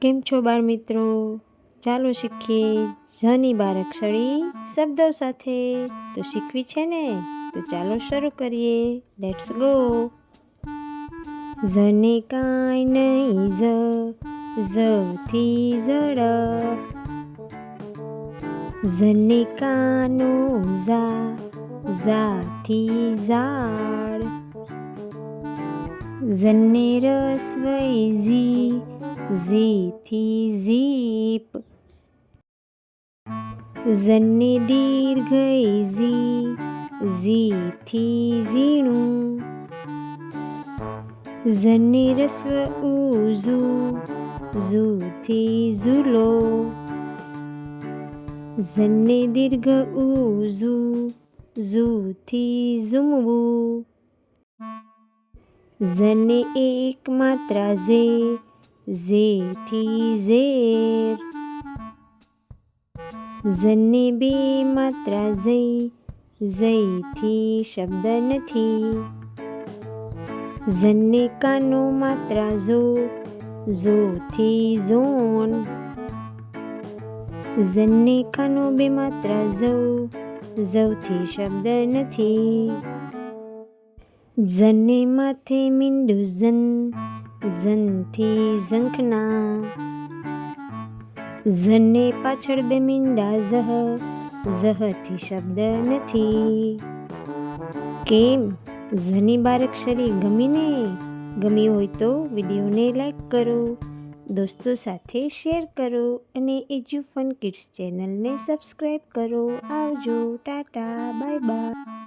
કેમ છો બાળ મિત્રો? ચાલો શીખીએ ઝની બારાક્ષરી શબ્દો સાથે. તો શીખવી છે ને? તો ચાલો શરૂ કરીએ. Let's go. ઝને કાંઈ નહીં ઝથી ઝડ. ઝને કાનો ઝાથી ઝાડ. ઝને રસ્વઈ ઝીથી ઝીપ. ઝને દીર્ઘઈ ઝીથી ઝીણું. ઝને રસ્વ ઝૂથી ઝૂલો. ઝને દીર્ઘ ઝૂથી ઝૂમવું. ઝને એક માત્રા ઝેથી ઝેર. ઝને બે માત્રા ઝૈથી શબ્દ નથી. ઝને કાનો માત્રા ઝોથી ઝોન. ઝને કાનો બે માત્રા ઝૌથી શબ્દ નથી. ઝને માથે મીંડું ઝનથી ઝંખના. ઝને પાછળ બે મીંડા ઝહથી શબ્દ નથી. કેમ? ઝની બારાક્ષરી ગમીને? ગમી હોય તો વિડીયોને લાઈક કરો, દોસ્તો સાથે શેર કરો અને એજ્યુફન કિડ્સ ચેનલને સબસ્ક્રાઈબ કરો. આવજો, ટાટા, બાય બાય.